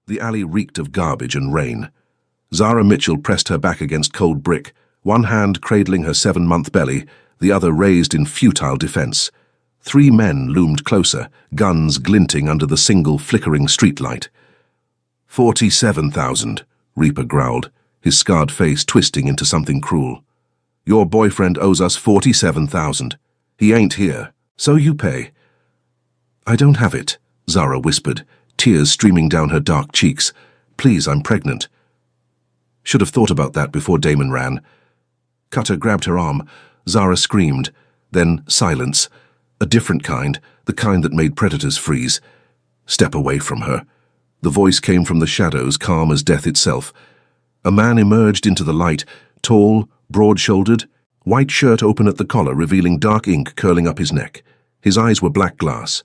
The alley reeked of garbage and rain. Zara Mitchell pressed her back against cold brick, one hand cradling her 7-month belly, the other raised in futile defense. 3 men loomed closer, guns glinting under the single flickering streetlight. 47,000, Reaper growled, his scarred face twisting into something cruel. Your boyfriend owes us 47,000. He ain't here, so you pay. I don't have it, Zara whispered, tears streaming down her dark cheeks. Please, I'm pregnant. Should have thought about that before Damon ran. Cutter grabbed her arm. Zara screamed. Then silence. A different kind, the kind that made predators freeze. Step away from her. The voice came from the shadows, calm as death itself. A man emerged into the light, tall, broad-shouldered, white shirt open at the collar, revealing dark ink curling up his neck. His eyes were black glass.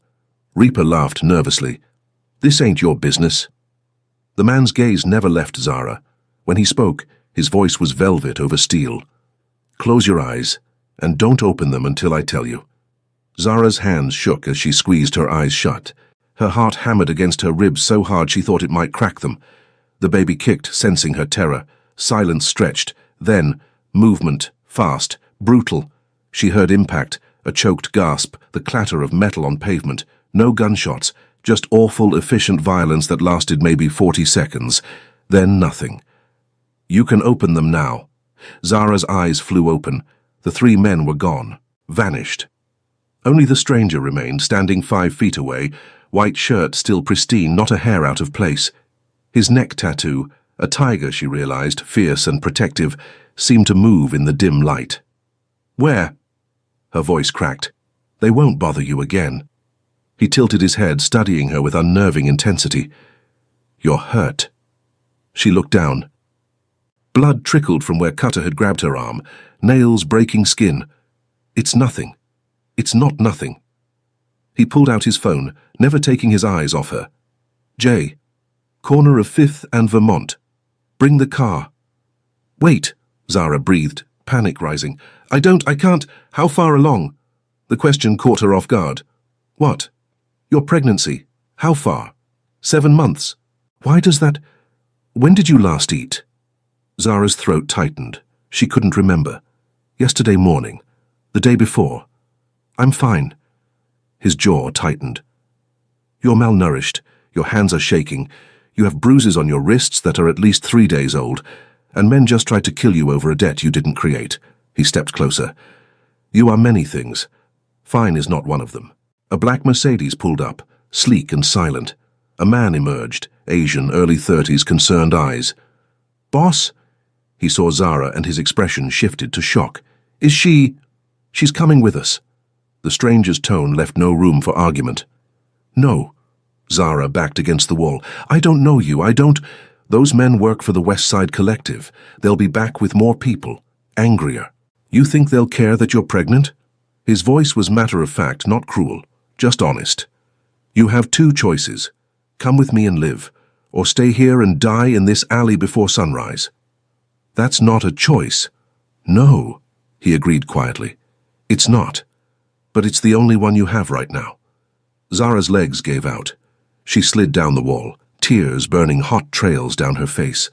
Reaper laughed nervously. This ain't your business. The man's gaze never left Zara. When he spoke, his voice was velvet over steel. Close your eyes, and don't open them until I tell you. Zara's hands shook as she squeezed her eyes shut. Her heart hammered against her ribs so hard she thought it might crack them. The baby kicked, sensing her terror. Silence stretched. Then, movement, fast, brutal. She heard impact, a choked gasp, the clatter of metal on pavement. No gunshots, just awful, efficient violence that lasted maybe 40 seconds. Then nothing. You can open them now. Zara's eyes flew open. The 3 men were gone, vanished. Only the stranger remained, standing 5 feet away, white shirt still pristine, not a hair out of place. His neck tattoo, a tiger, she realized, fierce and protective, seemed to move in the dim light. Where? Her voice cracked. They won't bother you again. He tilted his head, studying her with unnerving intensity. You're hurt. She looked down. Blood trickled from where Cutter had grabbed her arm, nails breaking skin. It's nothing. It's not nothing. He pulled out his phone, never taking his eyes off her. Jay, corner of 5th and Vermont. Bring the car. Wait, Zara breathed, panic rising. I can't. How far along? The question caught her off guard. What? Your pregnancy. How far? 7 months. Why does that... When did you last eat? Zara's throat tightened. She couldn't remember. Yesterday morning. The day before. I'm fine. His jaw tightened. You're malnourished. Your hands are shaking. You have bruises on your wrists that are at least 3 days old, and men just tried to kill you over a debt you didn't create. He stepped closer. You are many things. Fine is not one of them. A black Mercedes pulled up, sleek and silent. A man emerged, Asian, early 30s, concerned eyes. Boss? He saw Zara and his expression shifted to shock. Is she... She's coming with us. The stranger's tone left no room for argument. No. Zara backed against the wall. I don't know you, I don't... Those men work for the West Side Collective. They'll be back with more people, angrier. You think they'll care that you're pregnant? His voice was matter-of-fact, not cruel, just honest. You have 2 choices. Come with me and live, or stay here and die in this alley before sunrise. That's not a choice. No, he agreed quietly. It's not. But it's the only one you have right now. Zara's legs gave out. She slid down the wall, tears burning hot trails down her face.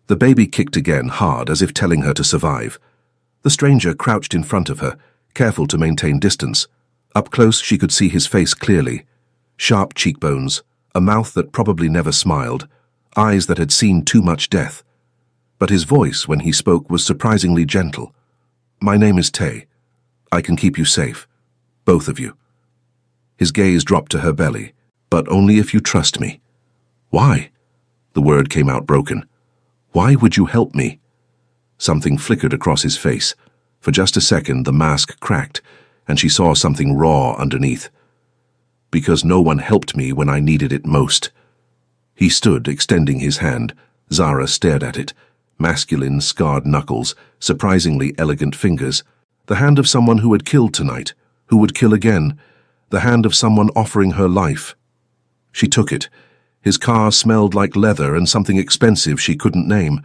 The baby kicked again, hard, as if telling her to survive. The stranger crouched in front of her, careful to maintain distance. Up close she could see his face clearly. Sharp cheekbones, a mouth that probably never smiled, eyes that had seen too much death. But his voice, when he spoke, was surprisingly gentle. My name is Tay. I can keep you safe. Both of you. His gaze dropped to her belly. But only if you trust me. Why? The word came out broken. Why would you help me? Something flickered across his face. For just a second, the mask cracked, and she saw something raw underneath. Because no one helped me when I needed it most. He stood, extending his hand. Zara stared at it. Masculine, scarred knuckles, surprisingly elegant fingers. The hand of someone who had killed tonight, who would kill again. The hand of someone offering her life. She took it. His car smelled like leather and something expensive she couldn't name.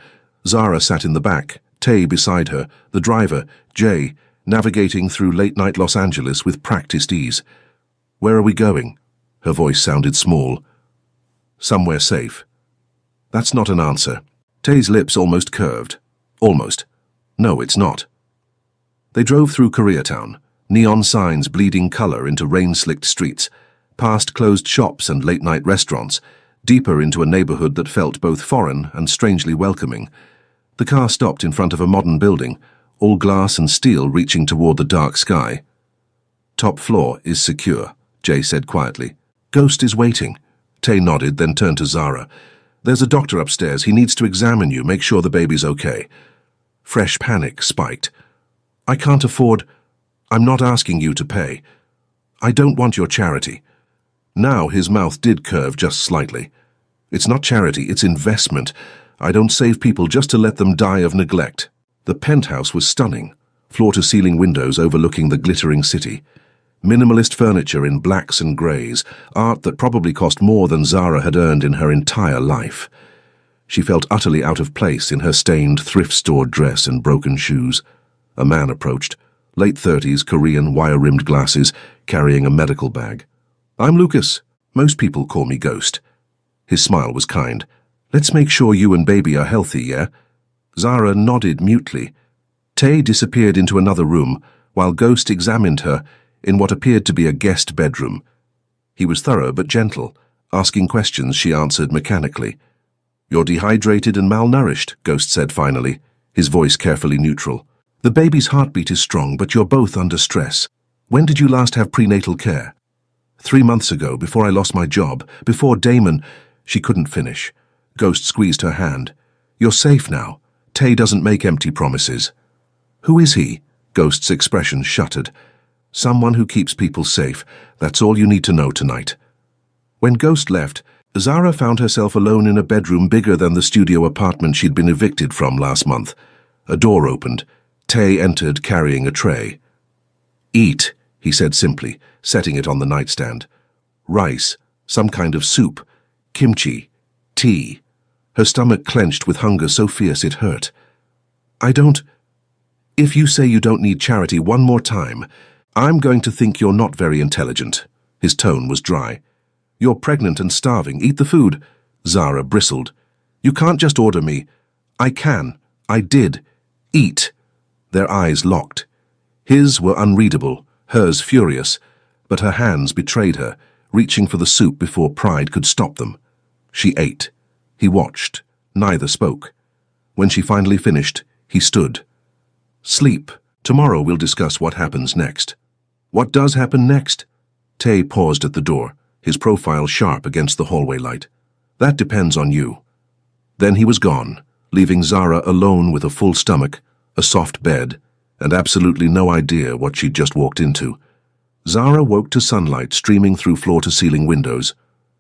Zara sat in the back, Tay beside her, the driver, Jay, navigating through late-night Los Angeles with practiced ease. Where are we going? Her voice sounded small. Somewhere safe. That's not an answer. Tay's lips almost curved. Almost. No, it's not. They drove through Koreatown, neon signs bleeding color into rain-slicked streets, past closed shops and late-night restaurants, deeper into a neighborhood that felt both foreign and strangely welcoming. The car stopped in front of a modern building, all glass and steel reaching toward the dark sky. Top floor is secure, Jay said quietly. Ghost is waiting. Tay nodded, then turned to Zara. There's a doctor upstairs. He needs to examine you, make sure the baby's okay. Fresh panic spiked. I can't afford... I'm not asking you to pay. I don't want your charity. Now his mouth did curve just slightly. It's not charity, it's investment. I don't save people just to let them die of neglect. The penthouse was stunning, floor-to-ceiling windows overlooking the glittering city. Minimalist furniture in blacks and greys, art that probably cost more than Zara had earned in her entire life. She felt utterly out of place in her stained thrift store dress and broken shoes. A man approached, late 30s, Korean, wire-rimmed glasses, carrying a medical bag. I'm Lucas. Most people call me Ghost. His smile was kind. Let's make sure you and baby are healthy, yeah? Zara nodded mutely. Tay disappeared into another room, while Ghost examined her in what appeared to be a guest bedroom. He was thorough but gentle. Asking questions, she answered mechanically. You're dehydrated and malnourished, Ghost said finally, his voice carefully neutral. The baby's heartbeat is strong, but you're both under stress. When did you last have prenatal care? 3 months ago, before I lost my job, before Damon... She couldn't finish. Ghost squeezed her hand. You're safe now. Tay doesn't make empty promises. Who is he? Ghost's expression shuttered. Someone who keeps people safe. That's all you need to know tonight. When Ghost left, Zara found herself alone in a bedroom bigger than the studio apartment she'd been evicted from last month. A door opened. Tay entered carrying a tray. Eat, he said simply, setting it on the nightstand. Rice, some kind of soup, kimchi, tea. Her stomach clenched with hunger so fierce it hurt. I don't... If you say you don't need charity one more time, I'm going to think you're not very intelligent. His tone was dry. You're pregnant and starving. Eat the food. Zara bristled. You can't just order me. I can. I did. Eat. Their eyes locked. His were unreadable, hers furious, but her hands betrayed her, reaching for the soup before pride could stop them. She ate. He watched. Neither spoke. When she finally finished, he stood. Sleep. Tomorrow we'll discuss what happens next. What does happen next? Tay paused at the door, his profile sharp against the hallway light. That depends on you. Then he was gone, leaving Zara alone with a full stomach, a soft bed, and absolutely no idea what she'd just walked into. Zara woke to sunlight streaming through floor-to-ceiling windows.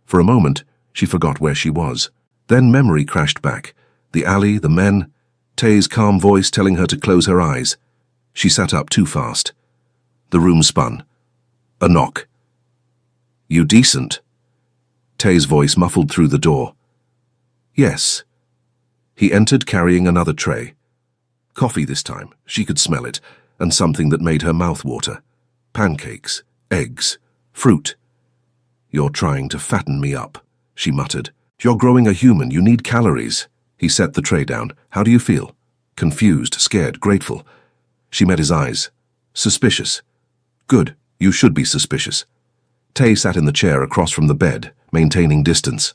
For a moment, she forgot where she was. Then memory crashed back. The alley, the men, Tay's calm voice telling her to close her eyes. She sat up too fast. The room spun. A knock. You decent? Tay's voice muffled through the door. Yes. He entered carrying another tray. Coffee this time, she could smell it, and something that made her mouth water. Pancakes, eggs, fruit. You're trying to fatten me up, she muttered. You're growing a human, you need calories. He set the tray down. How do you feel? Confused, scared, grateful. She met his eyes. Suspicious. Good, you should be suspicious. Tay sat in the chair across from the bed, maintaining distance.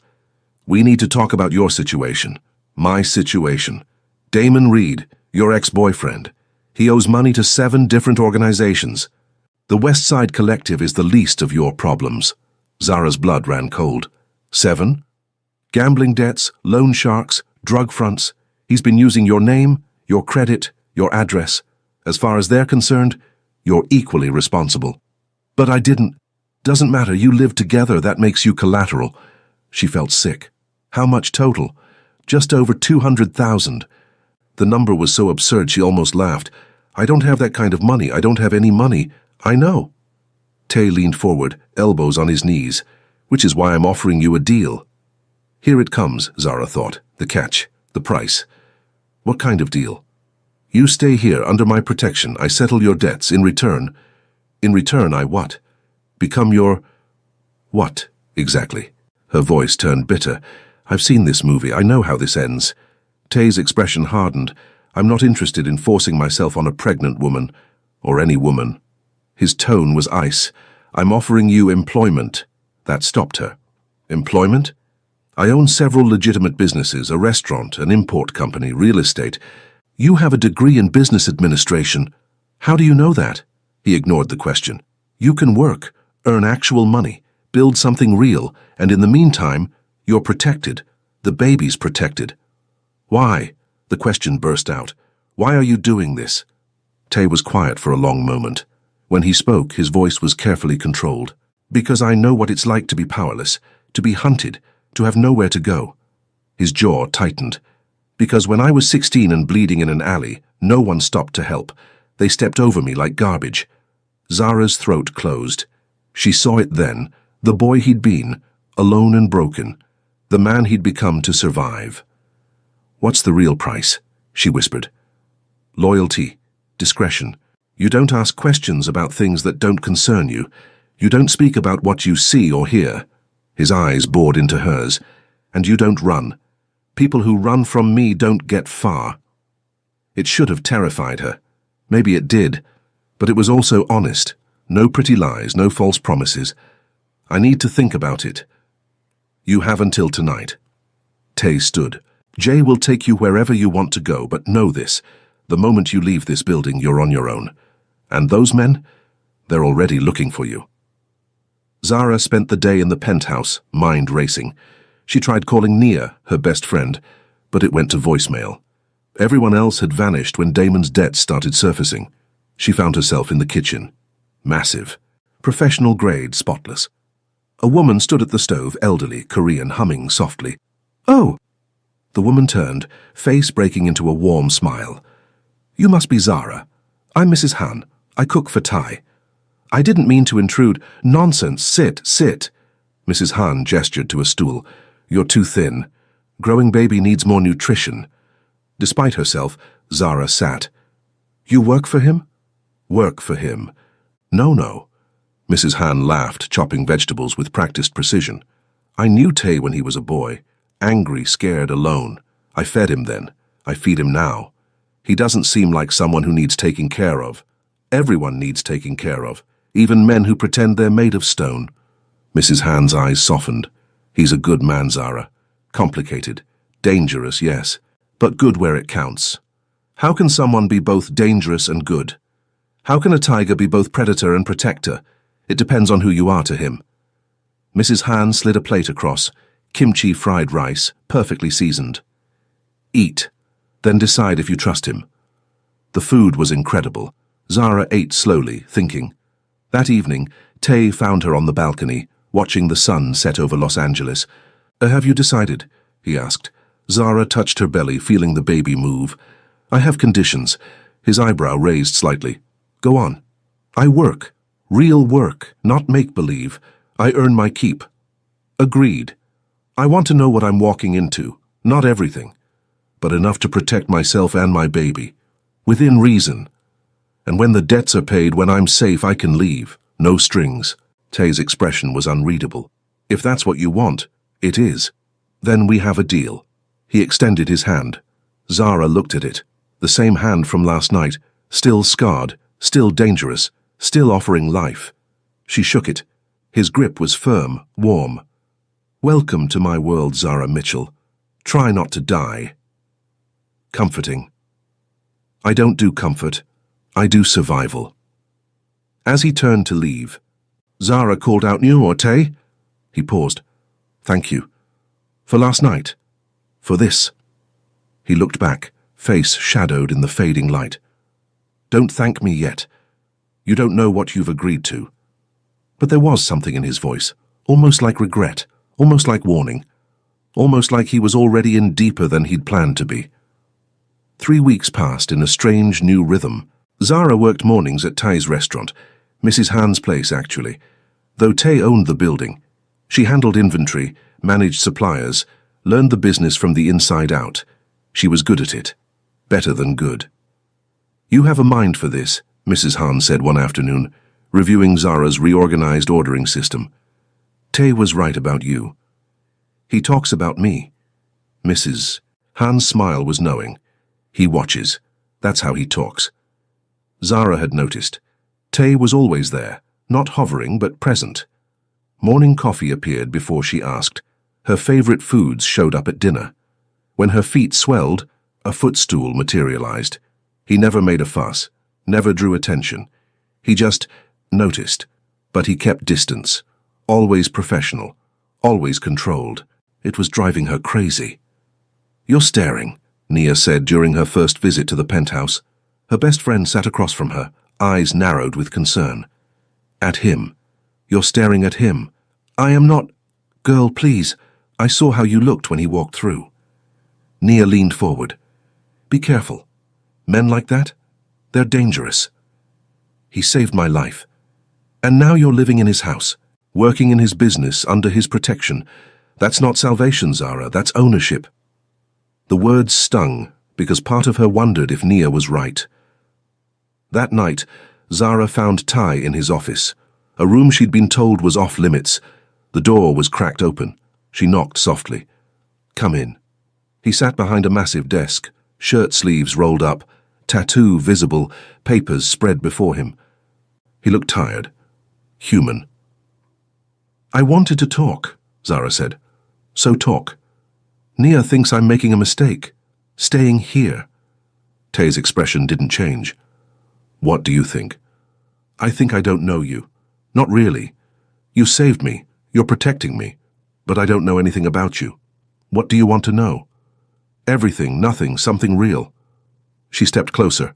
We need to talk about your situation. My situation. Damon Reed, your ex-boyfriend. He owes money to 7 different organizations. The West Side Collective is the least of your problems. Zara's blood ran cold. 7? Gambling debts, loan sharks, drug fronts. He's been using your name, your credit, your address. As far as they're concerned, you're equally responsible. But I didn't. Doesn't matter, you live together, that makes you collateral. She felt sick. How much total? Just over 200,000. The number was so absurd she almost laughed. I don't have that kind of money. I don't have any money. I know. Tay leaned forward, elbows on his knees. Which is why I'm offering you a deal. Here it comes, Zara thought. The catch. The price. What kind of deal? You stay here under my protection. I settle your debts. In return, I what? Become your... What, exactly? Her voice turned bitter. I've seen this movie. I know how this ends. Tay's expression hardened. I'm not interested in forcing myself on a pregnant woman, or any woman. His tone was ice. I'm offering you employment. That stopped her. Employment? I own several legitimate businesses, a restaurant, an import company, real estate. You have a degree in business administration. How do you know that? He ignored the question. You can work, earn actual money, build something real, and in the meantime, you're protected. The baby's protected. Why? The question burst out. Why are you doing this? Tay was quiet for a long moment. When he spoke, his voice was carefully controlled. Because I know what it's like to be powerless, to be hunted, to have nowhere to go. His jaw tightened. Because when I was 16 and bleeding in an alley, no one stopped to help. They stepped over me like garbage. Zara's throat closed. She saw it then, the boy he'd been, alone and broken, the man he'd become to survive. What's the real price? She whispered. Loyalty, discretion. You don't ask questions about things that don't concern you. You don't speak about what you see or hear. His eyes bored into hers. And you don't run. People who run from me don't get far. It should have terrified her. Maybe it did. But it was also honest. No pretty lies, no false promises. I need to think about it. You have until tonight. Tay stood. Jay will take you wherever you want to go, but know this. The moment you leave this building, you're on your own. And those men? They're already looking for you. Zara spent the day in the penthouse, mind racing. She tried calling Nia, her best friend, but it went to voicemail. Everyone else had vanished when Damon's debts started surfacing. She found herself in the kitchen. Massive. Professional grade, spotless. A woman stood at the stove, elderly, Korean, humming softly. Oh! The woman turned, face breaking into a warm smile. You must be Zara. I'm Mrs. Han. I cook for Thai. I didn't mean to intrude. Nonsense. Sit, sit. Mrs. Han gestured to a stool. You're too thin. Growing baby needs more nutrition. Despite herself, Zara sat. You work for him? Work for him. No. Mrs. Han laughed, chopping vegetables with practiced precision. I knew Tay when he was a boy. Angry, scared, alone. I fed him then. I feed him now. He doesn't seem like someone who needs taking care of. Everyone needs taking care of, even men who pretend they're made of stone. Mrs. Han's eyes softened. He's a good man, Zara. Complicated. Dangerous, yes, but good where it counts. How can someone be both dangerous and good? How can a tiger be both predator and protector? It depends on who you are to him. Mrs. Han slid a plate across. Kimchi fried rice, perfectly seasoned. Eat, then decide if you trust him. The food was incredible. Zara ate slowly, thinking. That evening, Tay found her on the balcony, watching the sun set over Los Angeles. Have you decided? He asked. Zara touched her belly, feeling the baby move. I have conditions. His eyebrow raised slightly. Go on. I work. Real work, not make-believe. I earn my keep. Agreed. I want to know what I'm walking into. Not everything, but enough to protect myself and my baby. Within reason. And when the debts are paid, when I'm safe, I can leave. No strings. Tay's expression was unreadable. If that's what you want, it is. Then we have a deal. He extended his hand. Zara looked at it. The same hand from last night, still scarred, still dangerous, still offering life. She shook it. His grip was firm, warm. Welcome to my world, Zara Mitchell. Try not to die. Comforting. I don't do comfort. I do survival. As he turned to leave, Zara called out, "You or Tay?" He paused. Thank you. For last night. For this. He looked back, face shadowed in the fading light. Don't thank me yet. You don't know what you've agreed to. But there was something in his voice, almost like regret, almost like warning, almost like he was already in deeper than he'd planned to be. 3 weeks passed in a strange new rhythm. Zara worked mornings at Tay's restaurant, Mrs. Han's place actually. Though Tay owned the building, she handled inventory, managed suppliers, learned the business from the inside out. She was good at it. Better than good. You have a mind for this, Mrs. Han said one afternoon, reviewing Zara's reorganized ordering system. Tay was right about you. He talks about me. Mrs. Han's smile was knowing. He watches. That's how he talks. Zara had noticed. Tay was always there, not hovering but present. Morning coffee appeared before she asked. Her favorite foods showed up at dinner. When her feet swelled, a footstool materialized. He never made a fuss, never drew attention. He just noticed, but he kept distance. Always professional, always controlled. It was driving her crazy. "You're staring," Nia said during her first visit to the penthouse. Her best friend sat across from her, eyes narrowed with concern. "At him. You're staring at him." "I am not—" "Girl, please. I saw how you looked when he walked through." Nia leaned forward. "Be careful. Men like that, they're dangerous. He saved my life. And now you're living in his house, working in his business under his protection. That's not salvation, Zara, that's ownership." The words stung, because part of her wondered if Nia was right. That night, Zara found Ty in his office, a room she'd been told was off limits. The door was cracked open. She knocked softly. "Come in." He sat behind a massive desk, shirt sleeves rolled up, tattoo visible, papers spread before him. He looked tired, human. "I wanted to talk," Zara said. "So talk. Nia thinks I'm making a mistake, staying here." Tay's expression didn't change. "What do you think?" "I think I don't know you. Not really. You saved me. You're protecting me. But I don't know anything about you. What do you want to know?" "Everything, nothing, something real." She stepped closer.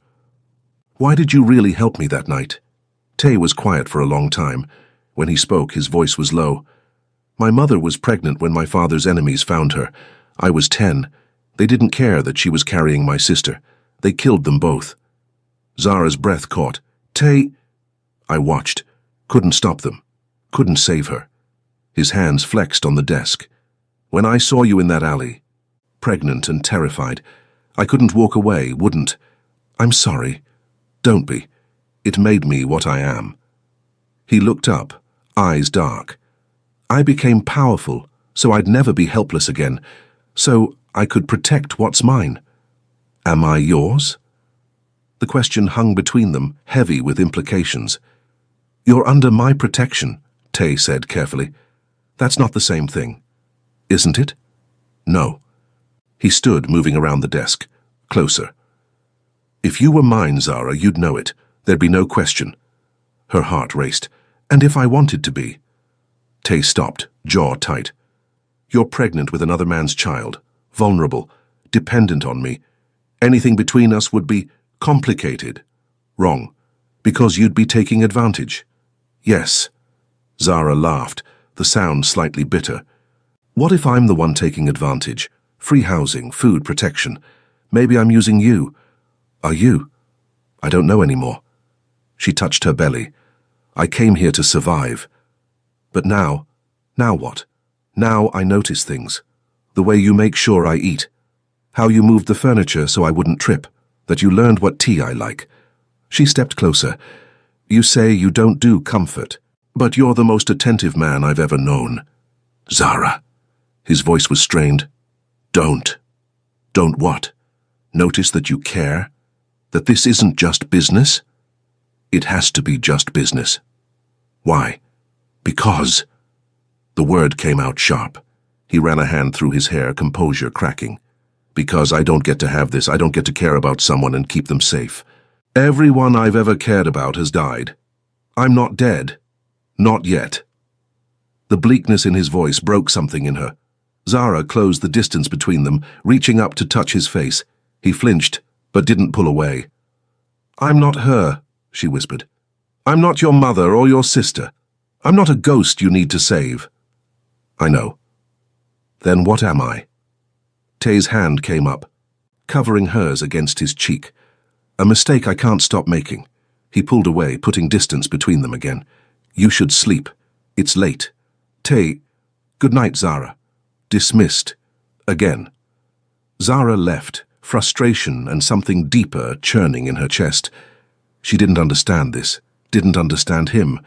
"Why did you really help me that night?" Tay was quiet for a long time. When he spoke, his voice was low. "My mother was pregnant when my father's enemies found her. I was 10. They didn't care that she was carrying my sister. They killed them both." Zara's breath caught. "Tay—" "I watched. Couldn't stop them. Couldn't save her." His hands flexed on the desk. "When I saw you in that alley, pregnant and terrified, I couldn't walk away, wouldn't. I'm sorry. Don't be. It made me what I am." He looked up, eyes dark. "I became powerful, so I'd never be helpless again, so I could protect what's mine. Am I yours?" The question hung between them, heavy with implications. "You're under my protection," Tay said carefully. "That's not the same thing." "Isn't it?" "No." He stood, moving around the desk, closer. "If you were mine, Zara, you'd know it. There'd be no question." Her heart raced. "And if I wanted to be?" Tay stopped, jaw tight. "You're pregnant with another man's child, vulnerable, dependent on me. Anything between us would be complicated. Wrong. Because you'd be taking advantage." "Yes." Zara laughed, the sound slightly bitter. "What if I'm the one taking advantage? Free housing, food, protection. Maybe I'm using you. Are you? I don't know anymore." She touched her belly. "I came here to survive. But now what? Now I notice things. The way you make sure I eat. How you moved the furniture so I wouldn't trip. That you learned what tea I like." She stepped closer. "You say you don't do comfort, but you're the most attentive man I've ever known." "Zara." His voice was strained. "Don't. Don't what? Notice that you care? That this isn't just business?" "It has to be just business." "Why?" "Because." The word came out sharp. He ran a hand through his hair, composure cracking. "Because I don't get to have this. I don't get to care about someone and keep them safe. Everyone I've ever cared about has died. I'm not dead. Not yet." The bleakness in his voice broke something in her. Zara closed the distance between them, reaching up to touch his face. He flinched, but didn't pull away. "I'm not her," she whispered. "I'm not your mother or your sister. I'm not a ghost you need to save." "I know." "Then what am I?" Tay's hand came up, covering hers against his cheek. "A mistake I can't stop making." He pulled away, putting distance between them again. "You should sleep. It's late." Tay— "Good night, Zara." Dismissed. Again. Zara left, frustration and something deeper churning in her chest. She didn't understand this, didn't understand him,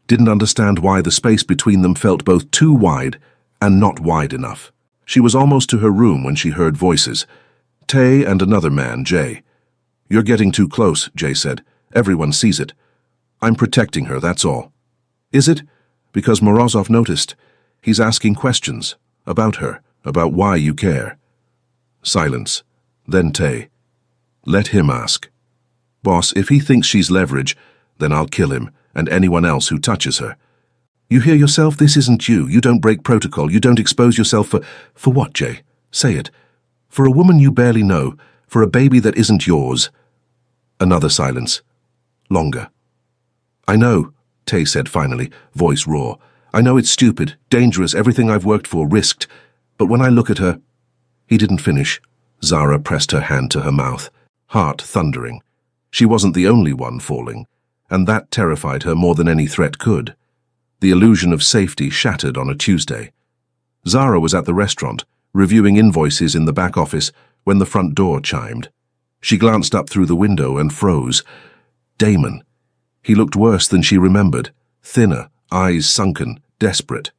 didn't understand why the space between them felt both too wide and not wide enough. She was almost to her room when she heard voices. Tay and another man, Jay. "You're getting too close," Jay said. "Everyone sees it. I'm protecting her, that's all." "Is it?" "Because Morozov noticed. He's asking questions. About her. About why you care." Silence. Then Tay. "Let him ask." "Boss, if he thinks she's leverage, then I'll kill him, and anyone else who touches her." "You hear yourself? This isn't you. You don't break protocol. You don't expose yourself for... For what, Jay? Say it. For a woman you barely know. For a baby that isn't yours." Another silence. Longer. "I know," Tay said finally, voice raw. "I know it's stupid, dangerous, everything I've worked for, risked. But when I look at her..." He didn't finish. Zara pressed her hand to her mouth, heart thundering. She wasn't the only one falling, and that terrified her more than any threat could. The illusion of safety shattered on a Tuesday. Zara was at the restaurant, reviewing invoices in the back office, when the front door chimed. She glanced up through the window and froze. Damon. He looked worse than she remembered, thinner, eyes sunken, desperate.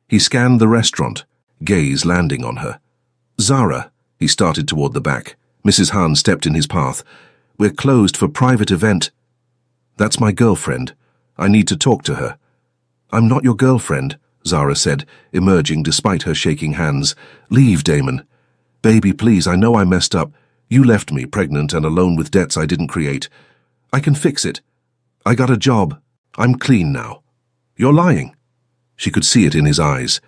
He scanned the restaurant, gaze landing on her. "Zara," he started toward the back. Mrs. Hahn stepped in his path. "We're closed for private event." "That's my girlfriend. I need to talk to her." "I'm not your girlfriend," Zara said, emerging despite her shaking hands. "Leave, Damon." "Baby, please, I know I messed up. You left me pregnant and alone with debts I didn't create. I can fix it. I got a job. I'm clean now." "You're lying." She could see it in his eyes.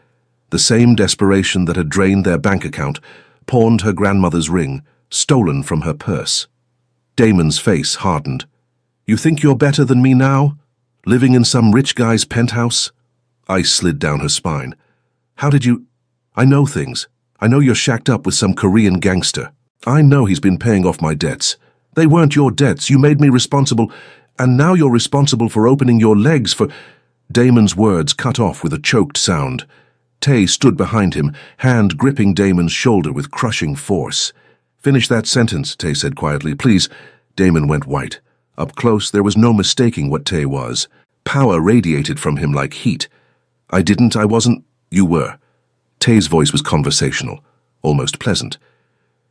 The same desperation that had drained their bank account, pawned her grandmother's ring, stolen from her purse. Damon's face hardened. "You think you're better than me now? Living in some rich guy's penthouse?" Ice slid down her spine. "How did you—" "I know things. I know you're shacked up with some Korean gangster. I know he's been paying off my debts. They weren't your debts. You made me responsible, and now you're responsible for opening your legs for—" Damon's words cut off with a choked sound. Tay stood behind him, hand gripping Damon's shoulder with crushing force. "Finish that sentence," Tay said quietly. "Please." Damon went white. Up close, there was no mistaking what Tay was. Power radiated from him like heat. I wasn't." "You were." Tay's voice was conversational, almost pleasant.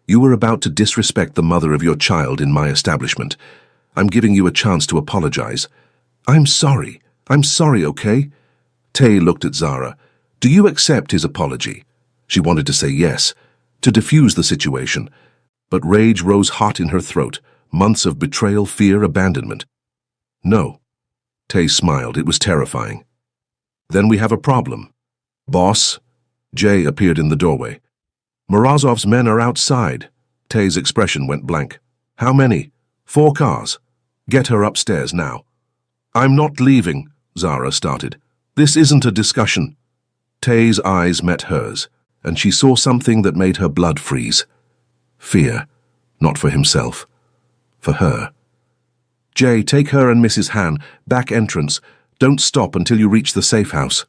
"You were about to disrespect the mother of your child in my establishment. I'm giving you a chance to apologize." I'm sorry, okay?" Tay looked at Zara. "Do you accept his apology?" She wanted to say yes, to defuse the situation, but rage rose hot in her throat, months of betrayal, fear, abandonment. "No." Tay smiled. It was terrifying. "Then we have a problem." "Boss?" Jay appeared in the doorway. "Morozov's men are outside." Tay's expression went blank. "How many?" "4 cars. Get her upstairs now." "I'm not leaving," Zara started. "This isn't a discussion." Tay's eyes met hers, and she saw something that made her blood freeze. Fear. Not for himself. For her. "Jay, take her and Mrs. Han. Back entrance. Don't stop until you reach the safe house."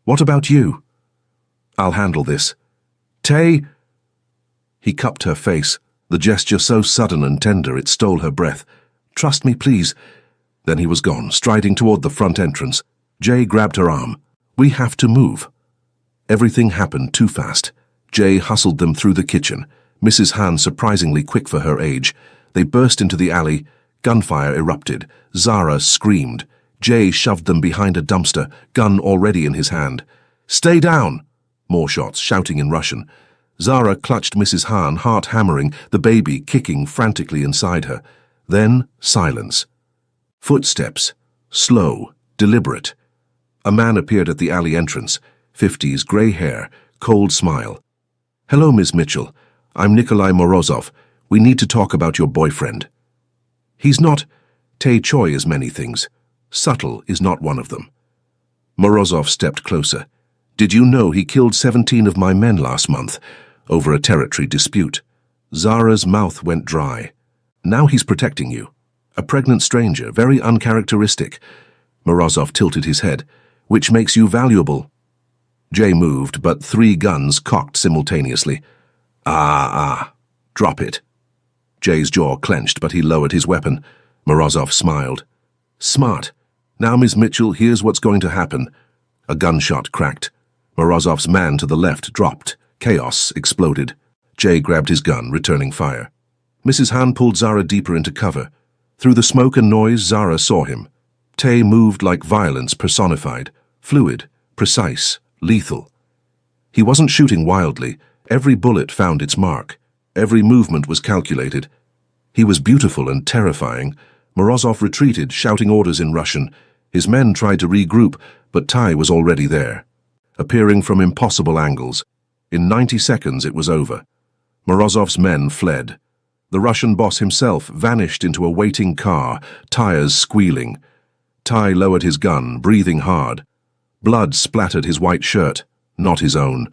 "What about you?" "I'll handle this." "Tay!" He cupped her face, the gesture so sudden and tender it stole her breath. "Trust me, please." Then he was gone, striding toward the front entrance. Jay grabbed her arm. "We have to move." Everything happened too fast. Jay hustled them through the kitchen, Mrs. Han surprisingly quick for her age. They burst into the alley. Gunfire erupted. Zara screamed. Jay shoved them behind a dumpster, gun already in his hand. "Stay down!" More shots, shouting in Russian. Zara clutched Mrs. Han, heart hammering, the baby kicking frantically inside her. Then silence. Footsteps. Slow, deliberate. A man appeared at the alley entrance. 50s, grey hair, cold smile. "Hello, Miss Mitchell. I'm Nikolai Morozov. We need to talk about your boyfriend." "He's not..." Tay Choi is many things. Subtle is not one of them. Morozov stepped closer. "Did you know he killed 17 of my men last month, over a territory dispute?" Zara's mouth went dry. "Now he's protecting you. A pregnant stranger, very uncharacteristic." Morozov tilted his head. "Which makes you valuable." Jay moved, but 3 guns cocked simultaneously. Drop it." Jay's jaw clenched, but he lowered his weapon. Morozov smiled. "Smart. Now, Miss Mitchell, here's what's going to happen." A gunshot cracked. Morozov's man to the left dropped, Chaos exploded. Jay grabbed his gun, returning fire. Mrs. Han pulled Zara deeper into cover. Through the smoke and noise, Zara saw him. Tay moved like violence personified, fluid, precise, lethal. He wasn't shooting wildly. Every bullet found its mark. Every movement was calculated. He was beautiful and terrifying. Morozov retreated, shouting orders in Russian. His men tried to regroup, but Tay was already there, appearing from impossible angles. In 90 seconds it was over. Morozov's men fled. The Russian boss himself vanished into a waiting car, tires squealing. Tay lowered his gun, breathing hard. Blood splattered his white shirt, not his own.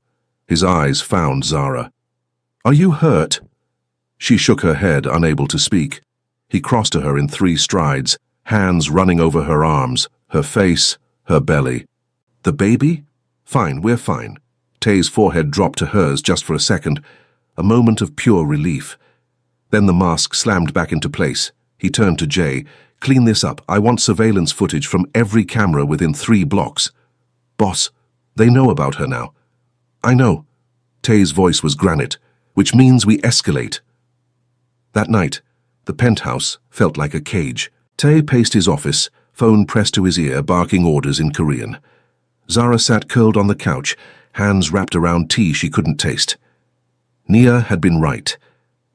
His eyes found Zara. "Are you hurt?" She shook her head, unable to speak. He crossed to her in 3 strides, hands running over her arms, her face, her belly. "The baby? Fine, we're fine." Tay's forehead dropped to hers just for a second, a moment of pure relief. Then the mask slammed back into place. He turned to Jay. "Clean this up. I want surveillance footage from every camera within 3 blocks. Boss, they know about her now." "I know." Tay's voice was granite, "which means we escalate." That night, the penthouse felt like a cage. Tay paced his office, phone pressed to his ear, barking orders in Korean. Zara sat curled on the couch, hands wrapped around tea she couldn't taste. Nia had been right.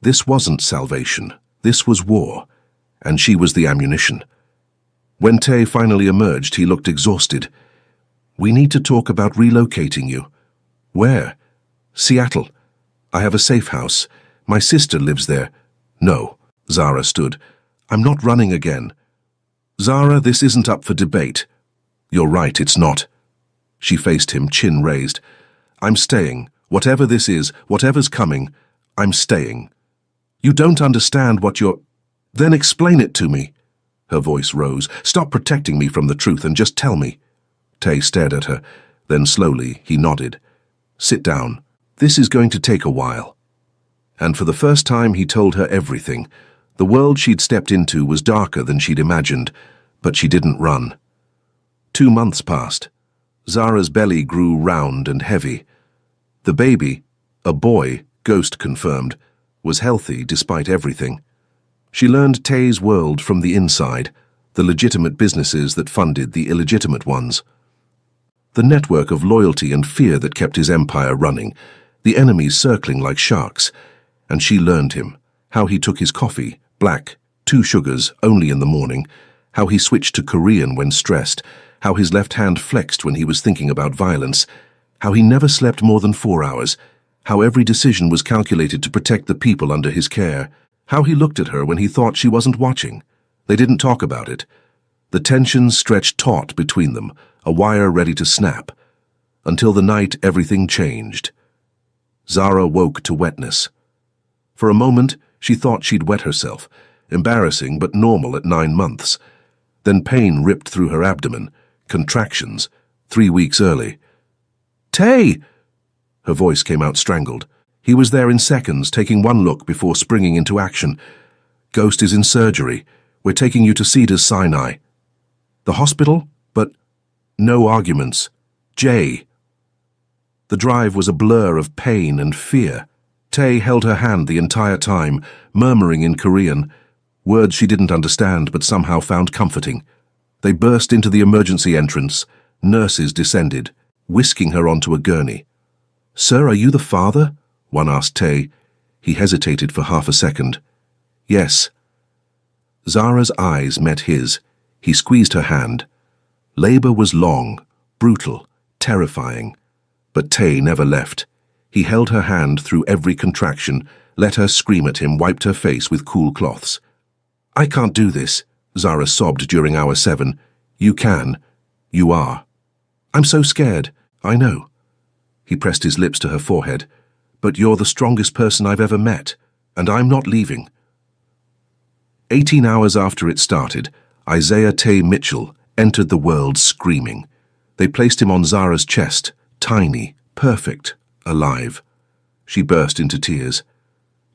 This wasn't salvation. This was war. And she was the ammunition. When Tay finally emerged, he looked exhausted. "We need to talk about relocating you." "Where?" "Seattle. I have a safe house. My sister lives there." "No." Zara stood. "I'm not running again." "Zara, this isn't up for debate." "You're right, it's not." She faced him, chin raised. "I'm staying. Whatever this is, whatever's coming, I'm staying." "You don't understand what you're—" "Then explain it to me." Her voice rose. "Stop protecting me from the truth and just tell me." Tay stared at her. Then slowly, he nodded. "Sit down. This is going to take a while." And for the first time, he told her everything. The world she'd stepped into was darker than she'd imagined, but she didn't run. 2 months passed. Zara's belly grew round and heavy. The baby, a boy, Ghost confirmed, was healthy despite everything. She learned Tay's world from the inside, the legitimate businesses that funded the illegitimate ones. The network of loyalty and fear that kept his empire running, the enemies circling like sharks. And she learned him, how he took his coffee, black, 2 sugars, only in the morning, how he switched to Korean when stressed, how his left hand flexed when he was thinking about violence, how he never slept more than 4 hours, how every decision was calculated to protect the people under his care, how he looked at her when he thought she wasn't watching. They didn't talk about it. The tension stretched taut between them, a wire ready to snap. Until the night everything changed. Zara woke to wetness. For a moment, she thought she'd wet herself, embarrassing but normal at 9 months. Then pain ripped through her abdomen, contractions, 3 weeks early. "Tay!" Her voice came out strangled. He was there in seconds, taking one look before springing into action. "Ghost is in surgery. We're taking you to Cedars-Sinai." "The hospital? But—" "No arguments. Jay." The drive was a blur of pain and fear. Tay held her hand the entire time, murmuring in Korean, words she didn't understand but somehow found comforting. They burst into the emergency entrance. Nurses descended, whisking her onto a gurney. "Sir, are you the father?" one asked Tay. He hesitated for half a second. "Yes." Zara's eyes met his. He squeezed her hand. Labor was long, brutal, terrifying. But Tay never left. He held her hand through every contraction, let her scream at him, wiped her face with cool cloths. "I can't do this," Zara sobbed during hour 7. "You can. You are." "I'm so scared." "I know." He pressed his lips to her forehead. "But you're the strongest person I've ever met, and I'm not leaving." 18 hours after it started, Isaiah Tay Mitchell entered the world screaming. They placed him on Zara's chest, tiny, perfect, alive. She burst into tears.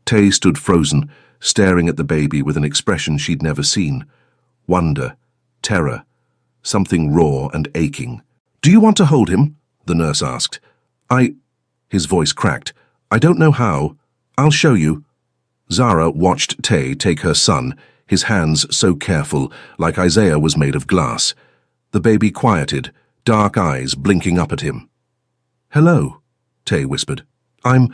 Tay stood frozen, staring at the baby with an expression she'd never seen. Wonder, terror, something raw and aching. "Do you want to hold him?" the nurse asked. His voice cracked. I don't know how. I'll show you. Zara watched Tay take her son, his hands so careful, like Isaiah was made of glass. The baby quieted, dark eyes blinking up at him. Hello, Tay whispered. I'm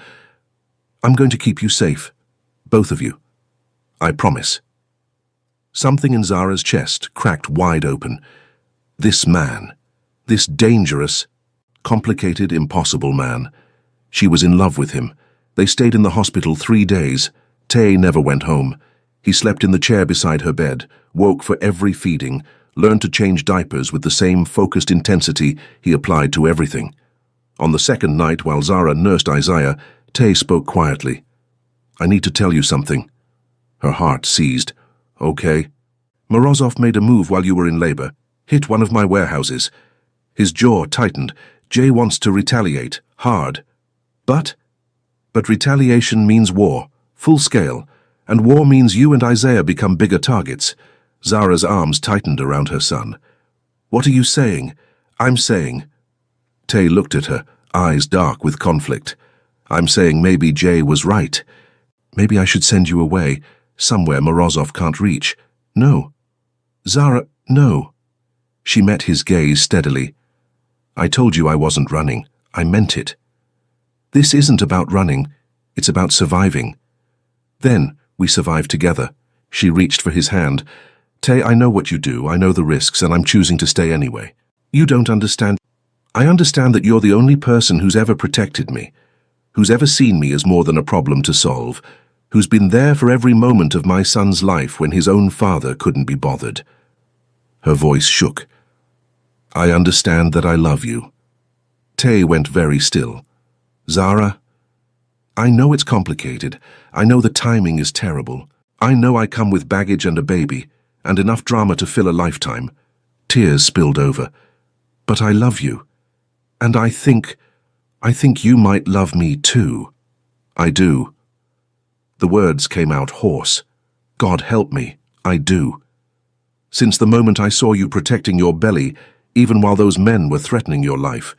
going to keep you safe. Both of you. I promise. Something in Zara's chest cracked wide open. This man, this dangerous, complicated, impossible man. She was in love with him. They stayed in the hospital 3 days. Tay never went home. He slept in the chair beside her bed, woke for every feeding, learned to change diapers with the same focused intensity he applied to everything. On the second night, while Zara nursed Isaiah, Tay spoke quietly. I need to tell you something. Her heart seized. Okay. Morozov made a move while you were in labor, hit one of my warehouses. His jaw tightened. Jay wants to retaliate, hard. But retaliation means war, full scale, and war means you and Isaiah become bigger targets. Zara's arms tightened around her son. What are you saying? I'm saying. Tay looked at her, eyes dark with conflict. I'm saying maybe Jay was right. Maybe I should send you away, somewhere Morozov can't reach. No. Zara, no. She met his gaze steadily. I told you I wasn't running. I meant it. This isn't about running. It's about surviving. Then we survived together. She reached for his hand. Tay, I know what you do. I know the risks, and I'm choosing to stay anyway. You don't understand. I understand that you're the only person who's ever protected me, who's ever seen me as more than a problem to solve, who's been there for every moment of my son's life when his own father couldn't be bothered. Her voice shook. I understand that I love you. Tay went very still. Zara, I know it's complicated. I know the timing is terrible. I know I come with baggage and a baby, and enough drama to fill a lifetime. Tears spilled over. But I love you. And I think you might love me too. I do. The words came out hoarse. God help me, I do. Since the moment I saw you protecting your belly, even while those men were threatening your life,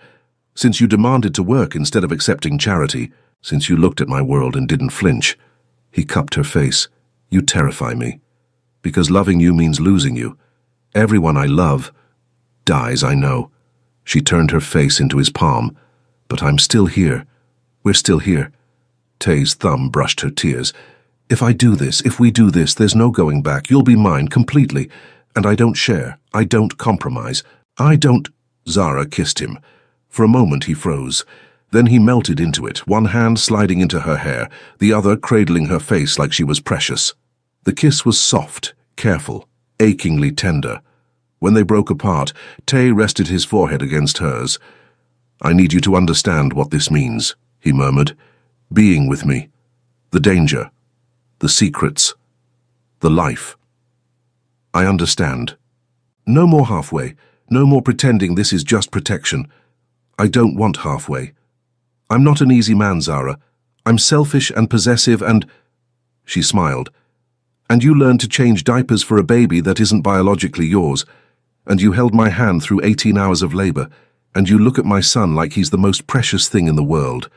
since you demanded to work instead of accepting charity, since you looked at my world and didn't flinch. He cupped her face. You terrify me. Because loving you means losing you. Everyone I love dies, I know. She turned her face into his palm. But I'm still here. We're still here. Tay's thumb brushed her tears. If we do this, there's no going back. You'll be mine completely. And I don't share. I don't compromise. I don't... Zara kissed him. For a moment he froze. Then he melted into it, one hand sliding into her hair, the other cradling her face like she was precious. The kiss was soft, careful, achingly tender. When they broke apart, Tay rested his forehead against hers. I need you to understand what this means, he murmured. Being with me. The danger. The secrets. The life. I understand. No more halfway. No more pretending this is just protection. I don't want halfway. I'm not an easy man, Zara. I'm selfish and possessive and... She smiled. And you learned to change diapers for a baby that isn't biologically yours. And you held my hand through 18 hours of labor. And you look at my son like he's the most precious thing in the world.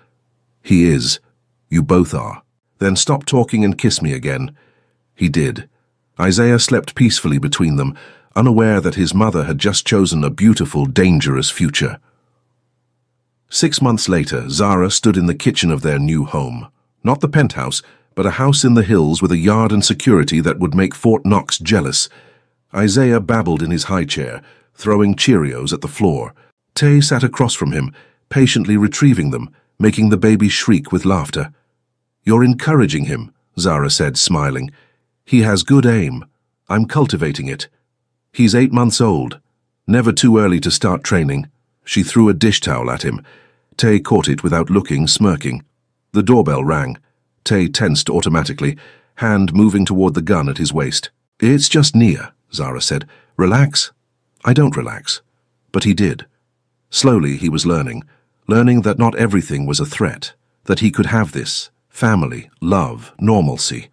He is. You both are. Then stop talking and kiss me again. He did. Isaiah slept peacefully between them, unaware that his mother had just chosen a beautiful, dangerous future. 6 months later, Zara stood in the kitchen of their new home. Not the penthouse, but a house in the hills with a yard and security that would make Fort Knox jealous. Isaiah babbled in his high chair, throwing Cheerios at the floor. Tay sat across from him, patiently retrieving them, making the baby shriek with laughter. You're encouraging him, Zara said, smiling. He has good aim. I'm cultivating it. He's 8 months old. Never too early to start training. She threw a dish towel at him. Tay caught it without looking, smirking. The doorbell rang. Tay tensed automatically, hand moving toward the gun at his waist. It's just Nia, Zara said. Relax. I don't relax. But he did. Slowly he was learning that not everything was a threat, that he could have this, family, love, normalcy.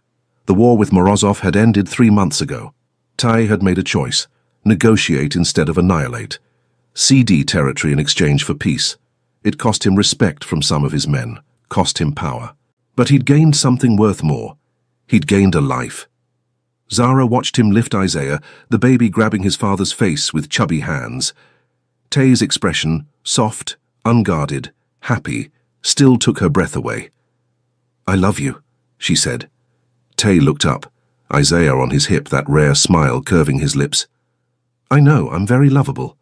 The war with Morozov had ended 3 months ago. Tay had made a choice, negotiate instead of annihilate. CD territory in exchange for peace. It cost him respect from some of his men, cost him power. But he'd gained something worth more. He'd gained a life. Zara watched him lift Isaiah, the baby grabbing his father's face with chubby hands. Tay's expression, soft, unguarded, happy, still took her breath away. "I love you," she said. Tay looked up, Isaiah on his hip, that rare smile curving his lips. "I know, I'm very lovable."